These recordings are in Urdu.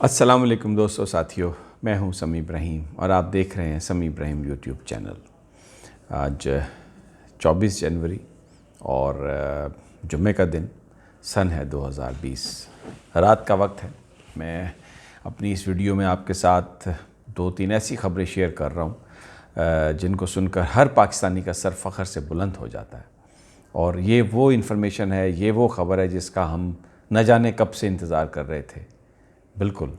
السلام علیکم دوستو ساتھیو، میں ہوں سمیع ابراہیم اور آپ دیکھ رہے ہیں سمیع ابراہیم یوٹیوب چینل۔ آج 24 جنوری اور جمعہ کا دن، سن ہے 2020، رات کا وقت ہے۔ میں اپنی اس ویڈیو میں آپ کے ساتھ 2-3 ایسی خبریں شیئر کر رہا ہوں جن کو سن کر ہر پاکستانی کا سر فخر سے بلند ہو جاتا ہے، اور یہ وہ انفارمیشن ہے، یہ وہ خبر ہے جس کا ہم نہ جانے کب سے انتظار کر رہے تھے۔ بالکل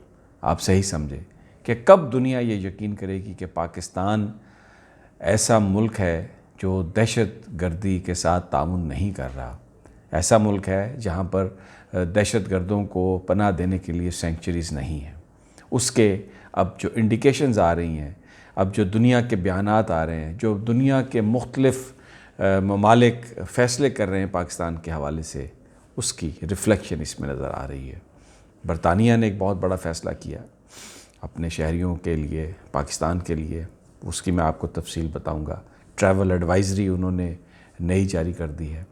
آپ صحیح سمجھے کہ کب دنیا یہ یقین کرے گی کہ پاکستان ایسا ملک ہے جو دہشت گردی کے ساتھ تعاون نہیں کر رہا، ایسا ملک ہے جہاں پر دہشت گردوں کو پناہ دینے کے لیے سینکچریز نہیں ہیں۔ اس کے اب جو انڈیکیشنز آ رہی ہیں، اب جو دنیا کے بیانات آ رہے ہیں، جو دنیا کے مختلف ممالک فیصلے کر رہے ہیں پاکستان کے حوالے سے، اس کی ریفلیکشن اس میں نظر آ رہی ہے۔ برطانیہ نے ایک بہت بڑا فیصلہ کیا اپنے شہریوں کے لیے، پاکستان کے لیے، اس کی میں آپ کو تفصیل بتاؤں گا۔ ٹریول ایڈوائزری انہوں نے نئی جاری کر دی ہے۔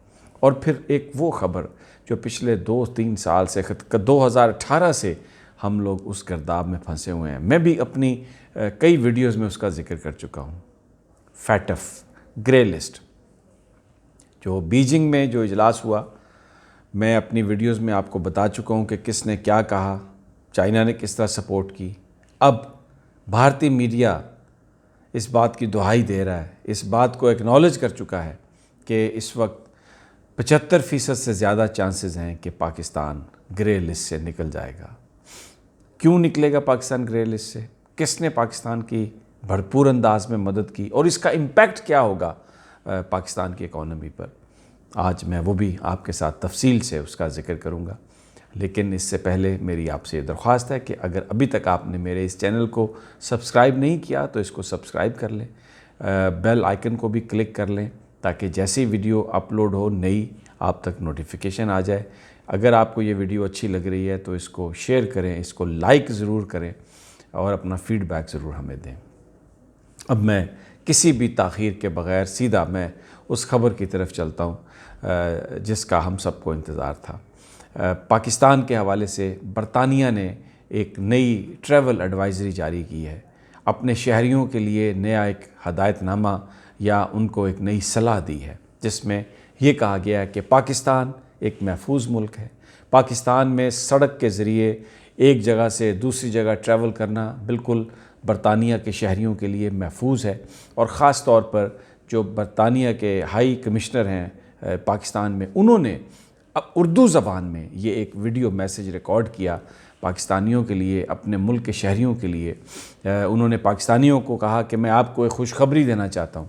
اور پھر ایک وہ خبر جو پچھلے 2-3 سال سے 2018 سے ہم لوگ اس گرداب میں پھنسے ہوئے ہیں، میں بھی اپنی کئی ویڈیوز میں اس کا ذکر کر چکا ہوں۔ فیٹف گرے لسٹ، جو بیجنگ میں جو اجلاس ہوا، میں اپنی ویڈیوز میں آپ کو بتا چکا ہوں کہ کس نے کیا کہا، چائنا نے کس طرح سپورٹ کی۔ اب بھارتی میڈیا اس بات کی دہائی دے رہا ہے، اس بات کو ایکنالج کر چکا ہے کہ اس وقت 75% سے زیادہ چانسز ہیں کہ پاکستان گرے لسٹ سے نکل جائے گا۔ کیوں نکلے گا پاکستان گرے لسٹ سے؟ کس نے پاکستان کی بھرپور انداز میں مدد کی، اور اس کا امپیکٹ کیا ہوگا پاکستان کی اکانومی پر؟ آج میں وہ بھی آپ کے ساتھ تفصیل سے اس کا ذکر کروں گا۔ لیکن اس سے پہلے میری آپ سے درخواست ہے کہ اگر ابھی تک آپ نے میرے اس چینل کو سبسکرائب نہیں کیا تو اس کو سبسکرائب کر لیں، بیل آئیکن کو بھی کلک کر لیں تاکہ جیسی ویڈیو اپلوڈ ہو نئی آپ تک نوٹیفیکیشن آ جائے۔ اگر آپ کو یہ ویڈیو اچھی لگ رہی ہے تو اس کو شیئر کریں، اس کو لائک ضرور کریں اور اپنا فیڈ بیک ضرور ہمیں دیں۔ اب میں کسی بھی تاخیر کے بغیر سیدھا میں اس خبر کی طرف چلتا ہوں جس کا ہم سب کو انتظار تھا۔ پاکستان کے حوالے سے برطانیہ نے ایک نئی ٹریول ایڈوائزری جاری کی ہے، اپنے شہریوں کے لیے نیا ایک ہدایت نامہ یا ان کو ایک نئی صلاح دی ہے، جس میں یہ کہا گیا ہے کہ پاکستان ایک محفوظ ملک ہے۔ پاکستان میں سڑک کے ذریعے ایک جگہ سے دوسری جگہ ٹریول کرنا بالکل برطانیہ کے شہریوں کے لیے محفوظ ہے، اور خاص طور پر جو برطانیہ کے ہائی کمشنر ہیں پاکستان میں، انہوں نے اب اردو زبان میں یہ ایک ویڈیو میسیج ریکارڈ کیا پاکستانیوں کے لیے، اپنے ملک کے شہریوں کے لیے۔ انہوں نے پاکستانیوں کو کہا کہ میں آپ کو ایک خوشخبری دینا چاہتا ہوں،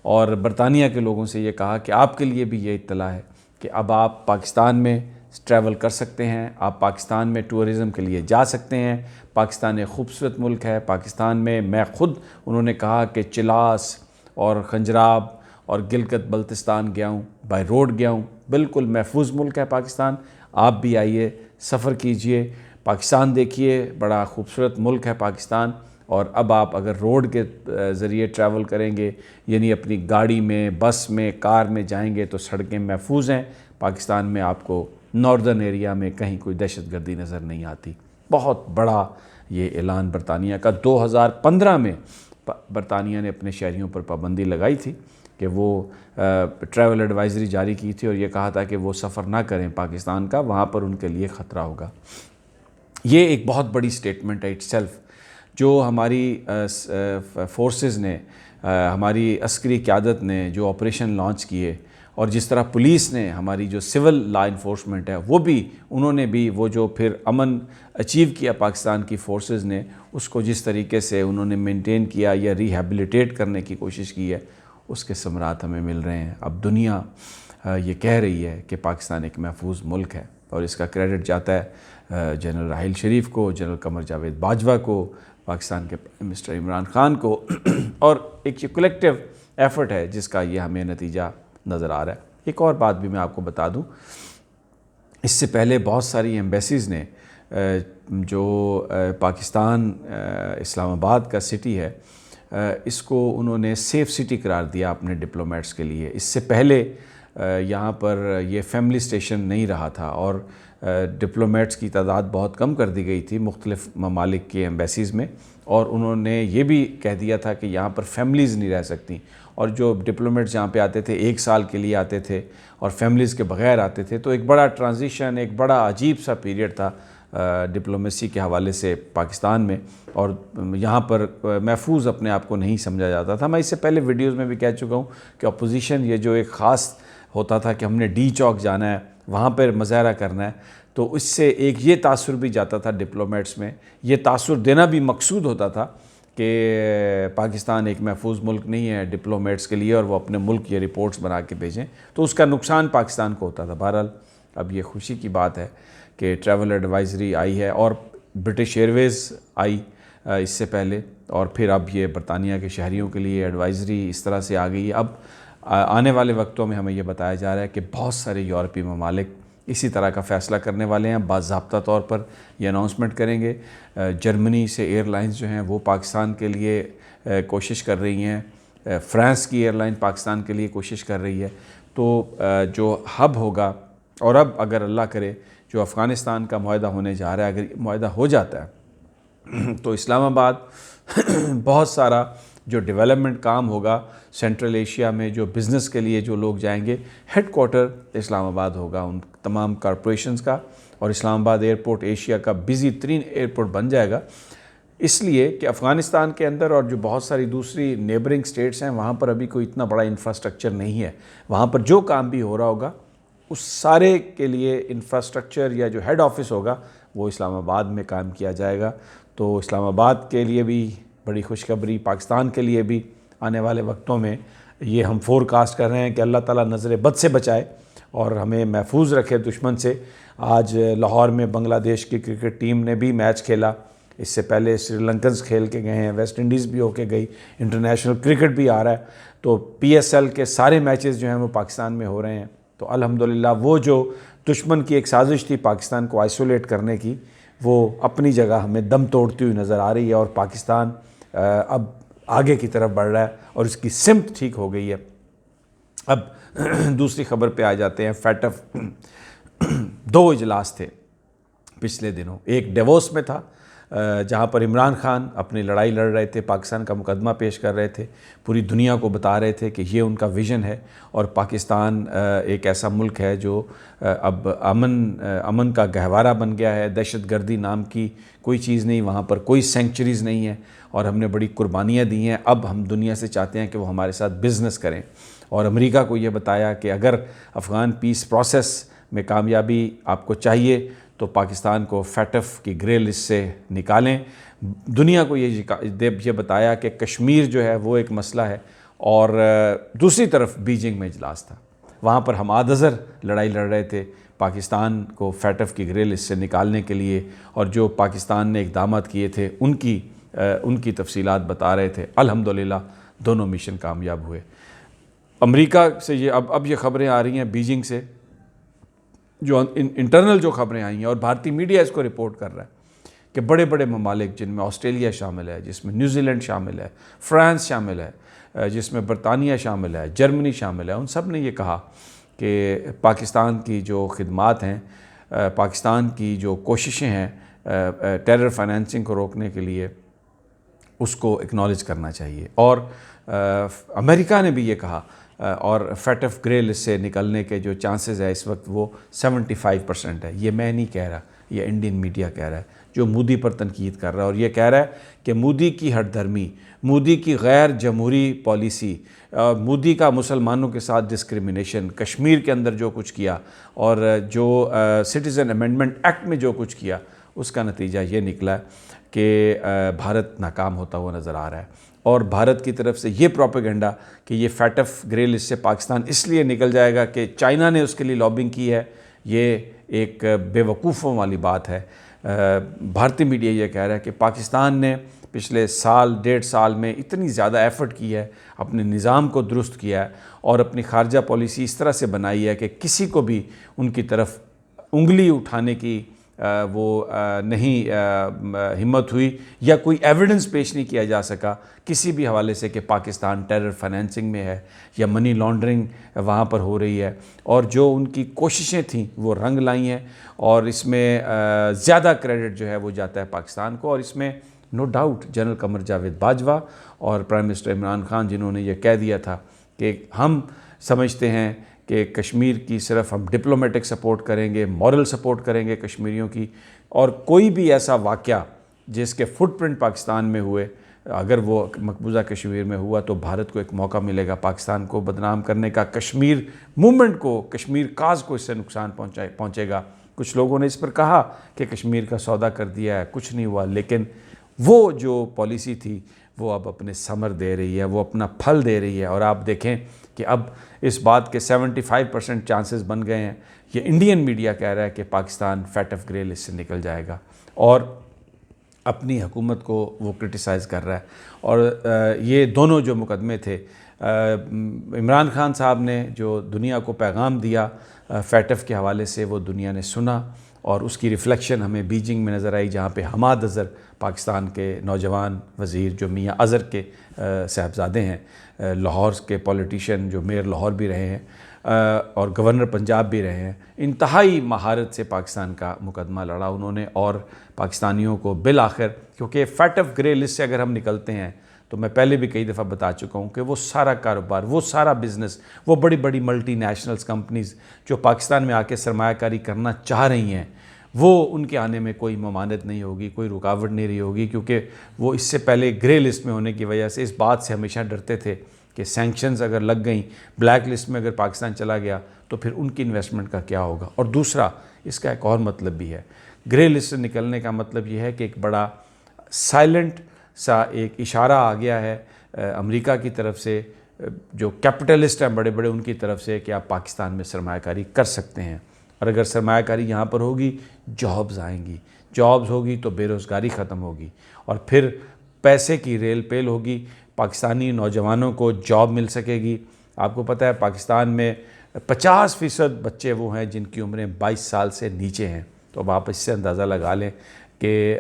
اور برطانیہ کے لوگوں سے یہ کہا کہ آپ کے لیے بھی یہ اطلاع ہے کہ اب آپ پاکستان میں ٹریول کر سکتے ہیں، آپ پاکستان میں ٹورزم کے لیے جا سکتے ہیں۔ پاکستان ایک خوبصورت ملک ہے۔ پاکستان میں خود انہوں نے کہا کہ چلاس اور خنجراب اور گلگت بلتستان گیا ہوں، بائی روڈ گیا ہوں، بالکل محفوظ ملک ہے پاکستان۔ آپ بھی آئیے، سفر کیجئے، پاکستان دیکھیے، بڑا خوبصورت ملک ہے پاکستان۔ اور اب آپ اگر روڈ کے ذریعے ٹریول کریں گے، یعنی اپنی گاڑی میں، بس میں، کار میں جائیں گے تو سڑکیں محفوظ ہیں پاکستان میں۔ آپ کو ناردرن ایریا میں کہیں کوئی دہشت گردی نظر نہیں آتی۔ بہت بڑا یہ اعلان برطانیہ کا۔ 2015 میں برطانیہ نے اپنے شہریوں پر پابندی لگائی تھی کہ وہ ٹریول ایڈوائزری جاری کی تھی، اور یہ کہا تھا کہ وہ سفر نہ کریں پاکستان کا، وہاں پر ان کے لیے خطرہ ہوگا۔ یہ ایک بہت بڑی سٹیٹمنٹ ہے اٹ سیلف، جو ہماری فورسز نے، ہماری عسکری قیادت نے جو آپریشن لانچ کیے، اور جس طرح پولیس نے، ہماری جو سول لا انفورسمنٹ ہے، وہ بھی انہوں نے بھی وہ جو پھر امن اچیو کیا پاکستان کی فورسز نے، اس کو جس طریقے سے انہوں نے مینٹین کیا یا ریہیبلیٹیٹ کرنے کی کوشش کی ہے، اس کے ثمرات ہمیں مل رہے ہیں۔ اب دنیا یہ کہہ رہی ہے کہ پاکستان ایک محفوظ ملک ہے، اور اس کا کریڈٹ جاتا ہے جنرل راحیل شریف کو، جنرل قمر جاوید باجوہ کو، پاکستان کے پرائم منسٹر عمران خان کو، اور ایک یہ کلیکٹیو ایفرٹ ہے جس کا یہ ہمیں نتیجہ نظر آ رہا ہے۔ ایک اور بات بھی میں آپ کو بتا دوں، اس سے پہلے بہت ساری ایمبیسیز نے جو پاکستان اسلام آباد کا سٹی ہے، اس کو انہوں نے سیف سٹی قرار دیا اپنے ڈپلومیٹس کے لیے۔ اس سے پہلے یہاں پر یہ فیملی سٹیشن نہیں رہا تھا، اور ڈپلومیٹس کی تعداد بہت کم کر دی گئی تھی مختلف ممالک کے ایمبیسیز میں، اور انہوں نے یہ بھی کہہ دیا تھا کہ یہاں پر فیملیز نہیں رہ سکتی، اور جو ڈپلومیٹس یہاں پہ آتے تھے 1 سال کے لیے آتے تھے اور فیملیز کے بغیر آتے تھے، تو ایک بڑا ٹرانزیشن، ایک بڑا عجیب سا پیریڈ تھا ڈپلومیسی کے حوالے سے پاکستان میں، اور یہاں پر محفوظ اپنے آپ کو نہیں سمجھا جاتا تھا۔ میں اس سے پہلے ویڈیوز میں بھی کہہ چکا ہوں کہ اپوزیشن یہ جو ایک خاص ہوتا تھا کہ ہم نے ڈی چوک جانا ہے، وہاں پر مظاہرہ کرنا ہے، تو اس سے ایک یہ تاثر بھی جاتا تھا ڈپلومیٹس میں، یہ تاثر دینا بھی مقصود ہوتا تھا کہ پاکستان ایک محفوظ ملک نہیں ہے ڈپلومیٹس کے لیے، اور وہ اپنے ملک یہ رپورٹس بنا کے بھیجیں، تو اس کا نقصان پاکستان کو ہوتا تھا۔ بہرحال اب یہ خوشی کی بات ہے کہ ٹریول ایڈوائزری آئی ہے، اور برٹش ایئر ویز آئی اس سے پہلے، اور پھر اب یہ برطانیہ کے شہریوں کے لیے ایڈوائزری اس طرح سے آ گئی ہے۔ اب آنے والے وقتوں میں ہمیں یہ بتایا جا رہا ہے کہ بہت سارے یورپی ممالک اسی طرح کا فیصلہ کرنے والے ہیں، باضابطہ طور پر یہ اناؤنسمنٹ کریں گے۔ جرمنی سے ایئر لائنز جو ہیں وہ پاکستان کے لیے کوشش کر رہی ہیں، فرانس کی ایئر لائن پاکستان کے لیے کوشش کر رہی ہے، تو جو ہب ہوگا، اور اب اگر اللہ کرے جو افغانستان کا معاہدہ ہونے جا رہا ہے، اگر یہ معاہدہ ہو جاتا ہے تو اسلام آباد بہت سارا جو ڈیولپمنٹ کام ہوگا سینٹرل ایشیا میں، جو بزنس کے لیے جو لوگ جائیں گے، ہیڈ کوارٹر اسلام آباد ہوگا ان تمام کارپوریشنز کا، اور اسلام آباد ایئرپورٹ ایشیا کا بزی ترین ایئرپورٹ بن جائے گا، اس لیے کہ افغانستان کے اندر اور جو بہت ساری دوسری نیبرنگ سٹیٹس ہیں وہاں پر ابھی کوئی اتنا بڑا انفراسٹرکچر نہیں ہے۔ وہاں پر جو کام بھی ہو رہا ہوگا اس سارے کے لیے انفراسٹرکچر یا جو ہیڈ آفس ہوگا وہ اسلام آباد میں قائم کیا جائے گا۔ تو اسلام آباد کے لیے بھی بڑی خوشخبری، پاکستان کے لیے بھی آنے والے وقتوں میں یہ ہم فور کاسٹ کر رہے ہیں کہ اللہ تعالیٰ نظر بد سے بچائے اور ہمیں محفوظ رکھے دشمن سے۔ آج لاہور میں بنگلہ دیش کی کرکٹ ٹیم نے بھی میچ کھیلا، اس سے پہلے سری لنکنز کھیل کے گئے ہیں، ویسٹ انڈیز بھی ہو کے گئی، انٹرنیشنل کرکٹ بھی آ رہا ہے، تو پی ایس ایل کے سارے میچز جو ہیں وہ پاکستان میں ہو رہے ہیں۔ تو الحمدللہ وہ جو دشمن کی ایک سازش تھی پاکستان کو آئسولیٹ کرنے کی، وہ اپنی جگہ ہمیں دم توڑتی ہوئی نظر آ رہی ہے، اور پاکستان اب آگے کی طرف بڑھ رہا ہے اور اس کی سمت ٹھیک ہو گئی ہے۔ اب دوسری خبر پہ آ جاتے ہیں۔ فیٹف 2 اجلاس تھے پچھلے دنوں، ایک ڈیووس میں تھا جہاں پر عمران خان اپنی لڑائی لڑ رہے تھے، پاکستان کا مقدمہ پیش کر رہے تھے، پوری دنیا کو بتا رہے تھے کہ یہ ان کا ویژن ہے، اور پاکستان ایک ایسا ملک ہے جو اب امن کا گہوارہ بن گیا ہے، دہشت گردی نام کی کوئی چیز نہیں، وہاں پر کوئی سینکچریز نہیں ہیں، اور ہم نے بڑی قربانیاں دی ہیں۔ اب ہم دنیا سے چاہتے ہیں کہ وہ ہمارے ساتھ بزنس کریں، اور امریکہ کو یہ بتایا کہ اگر افغان پیس پروسیس میں کامیابی آپ کو چاہیے تو پاکستان کو فیٹف کی گرے لسٹ سے نکالیں۔ دنیا کو یہ بتایا کہ کشمیر جو ہے وہ ایک مسئلہ ہے، اور دوسری طرف بیجنگ میں اجلاس تھا، وہاں پر ہم آدھزر لڑائی لڑ رہے تھے پاکستان کو فیٹف کی گرے لسٹ سے نکالنے کے لیے، اور جو پاکستان نے اقدامات کیے تھے ان کی تفصیلات بتا رہے تھے۔ الحمدللہ دونوں مشن کامیاب ہوئے۔ امریکہ سے یہ اب یہ خبریں آ رہی ہیں بیجنگ سے، جو انٹرنل جو خبریں آئی ہیں، اور بھارتی میڈیا اس کو رپورٹ کر رہا ہے کہ بڑے بڑے ممالک جن میں آسٹریلیا شامل ہے، جس میں نیوزی لینڈ شامل ہے، فرانس شامل ہے، جس میں برطانیہ شامل ہے، جرمنی شامل ہے، ان سب نے یہ کہا کہ پاکستان کی جو خدمات ہیں، پاکستان کی جو کوششیں ہیں ٹیرر فائنینسنگ کو روکنے کے لیے، اس کو اکنالج کرنا چاہیے۔ اور امریکہ نے بھی یہ کہا، اور فیٹف گرے لسٹ سے نکلنے کے جو چانسز ہے اس وقت وہ 75% ہے۔ یہ میں نہیں کہہ رہا، یہ انڈین میڈیا کہہ رہا ہے، جو مودی پر تنقید کر رہا ہے، اور یہ کہہ رہا ہے کہ مودی کی ہٹ دھرمی، مودی کی غیر جمہوری پالیسی، مودی کا مسلمانوں کے ساتھ ڈسکریمنیشن، کشمیر کے اندر جو کچھ کیا، اور جو سٹیزن امینڈمنٹ ایکٹ میں جو کچھ کیا، اس کا نتیجہ یہ نکلا کہ بھارت ناکام ہوتا ہوا نظر آ رہا ہے۔ اور بھارت کی طرف سے یہ پروپیگنڈا کہ یہ فیٹف گرے لسٹ سے پاکستان اس لیے نکل جائے گا کہ چائنا نے اس کے لیے لابنگ کی ہے، یہ ایک بے وقوفوں والی بات ہے۔ بھارتی میڈیا یہ کہہ رہا ہے کہ پاکستان نے پچھلے سال 1.5 سال میں اتنی زیادہ ایفرٹ کی ہے، اپنے نظام کو درست کیا ہے، اور اپنی خارجہ پالیسی اس طرح سے بنائی ہے کہ کسی کو بھی ان کی طرف انگلی اٹھانے کی وہ نہیں ہمت ہوئی یا کوئی ایویڈنس پیش نہیں کیا جا سکا کسی بھی حوالے سے کہ پاکستان ٹیرر فائنینسنگ میں ہے یا منی لانڈرنگ وہاں پر ہو رہی ہے، اور جو ان کی کوششیں تھیں وہ رنگ لائی ہیں، اور اس میں زیادہ کریڈٹ جو ہے وہ جاتا ہے پاکستان کو، اور اس میں no doubt general Qamar Javed Bajwa اور پرائم منسٹر عمران خان جنہوں نے یہ کہہ دیا تھا کہ ہم سمجھتے ہیں کہ کشمیر کی صرف ہم ڈپلومیٹک سپورٹ کریں گے، مورل سپورٹ کریں گے کشمیریوں کی، اور کوئی بھی ایسا واقعہ جس کے فٹ پرنٹ پاکستان میں ہوئے اگر وہ مقبوضہ کشمیر میں ہوا تو بھارت کو ایک موقع ملے گا پاکستان کو بدنام کرنے کا، کشمیر موومنٹ کو، کشمیر کاز کو اس سے نقصان پہنچے گا۔ کچھ لوگوں نے اس پر کہا کہ کشمیر کا سودا کر دیا ہے، کچھ نہیں ہوا، لیکن وہ جو پالیسی تھی وہ اب اپنے ثمر دے رہی ہے، وہ اپنا پھل دے رہی ہے، اور آپ دیکھیں کہ اب اس بات کے 75% چانسز بن گئے ہیں۔ یہ انڈین میڈیا کہہ رہا ہے کہ Pakistan FATF grey list سے نکل جائے گا، اور اپنی حکومت کو وہ کرٹیسائز کر رہا ہے۔ اور یہ دونوں جو مقدمے تھے، عمران خان صاحب نے جو دنیا کو پیغام دیا فیٹ آف کے حوالے سے، وہ دنیا نے سنا، اور اس کی ریفلیکشن ہمیں بیجنگ میں نظر آئی، جہاں پہ حماد اظہر پاکستان کے نوجوان وزیر جو میاں اظہر کے صاحبزادے ہیں، لاہور کے پولیٹیشین جو میئر لاہور بھی رہے ہیں اور گورنر پنجاب بھی رہے ہیں، انتہائی مہارت سے پاکستان کا مقدمہ لڑا انہوں نے، اور پاکستانیوں کو بالآخر، کیونکہ فیٹ آف گرے لسٹ سے اگر ہم نکلتے ہیں تو میں پہلے بھی کئی دفعہ بتا چکا ہوں کہ وہ سارا کاروبار، وہ سارا بزنس، وہ بڑی بڑی ملٹی نیشنلز کمپنیز جو پاکستان میں آ کے سرمایہ کاری کرنا چاہ رہی ہیں، وہ ان کے آنے میں کوئی ممانعت نہیں ہوگی، کوئی رکاوٹ نہیں رہی ہوگی، کیونکہ وہ اس سے پہلے گرے لسٹ میں ہونے کی وجہ سے اس بات سے ہمیشہ ڈرتے تھے کہ سینکشنز اگر لگ گئیں، بلیک لسٹ میں اگر پاکستان چلا گیا تو پھر ان کی انویسٹمنٹ کا کیا ہوگا۔ اور دوسرا اس کا ایک اور مطلب بھی ہے، گرے لسٹ سے نکلنے کا مطلب یہ ہے کہ ایک بڑا سائلنٹ سا ایک اشارہ آ گیا ہے امریکہ کی طرف سے، جو کیپٹلسٹ ہیں بڑے بڑے، ان کی طرف سے کہ آپ پاکستان میں سرمایہ کاری کر سکتے ہیں، اور اگر سرمایہ کاری یہاں پر ہوگی جابز آئیں گی، جابز ہوگی تو بے روزگاری ختم ہوگی، اور پھر پیسے کی ریل پیل ہوگی، پاکستانی نوجوانوں کو جاب مل سکے گی۔ آپ کو پتہ ہے پاکستان میں 50% بچے وہ ہیں جن کی عمریں 22 سال سے نیچے ہیں، تو اب آپ اس سے اندازہ لگا لیں کہ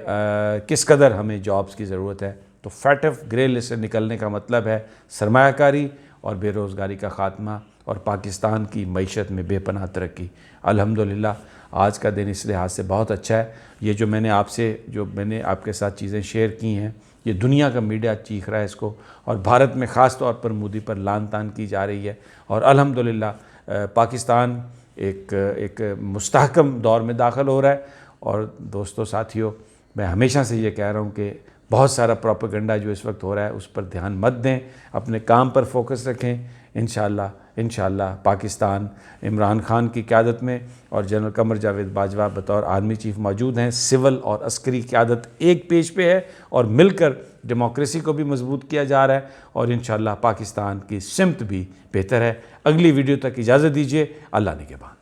کس قدر ہمیں جابز کی ضرورت ہے۔ تو فیٹ آف گرے لسٹ سے نکلنے کا مطلب ہے سرمایہ کاری اور بے روزگاری کا خاتمہ، اور پاکستان کی معیشت میں بے پناہ ترقی۔ الحمدللہ آج کا دن اس لحاظ سے بہت اچھا ہے۔ یہ جو میں نے آپ کے ساتھ چیزیں شیئر کی ہیں، یہ دنیا کا میڈیا چیخ رہا ہے اس کو، اور بھارت میں خاص طور پر مودی پر لان تان کی جا رہی ہے، اور الحمدللہ پاکستان ایک مستحکم دور میں داخل ہو رہا ہے۔ اور دوستو ساتھیو، میں ہمیشہ سے یہ کہہ رہا ہوں کہ بہت سارا پروپیگنڈا جو اس وقت ہو رہا ہے اس پر دھیان مت دیں، اپنے کام پر فوکس رکھیں۔ انشاءاللہ پاکستان عمران خان کی قیادت میں، اور جنرل قمر جاوید باجوہ بطور آرمی چیف موجود ہیں، سول اور عسکری قیادت ایک پیج پہ ہے، اور مل کر ڈیموکریسی کو بھی مضبوط کیا جا رہا ہے، اور انشاءاللہ پاکستان کی سمت بھی بہتر ہے۔ اگلی ویڈیو تک اجازت دیجیے، اللہ نگہبان۔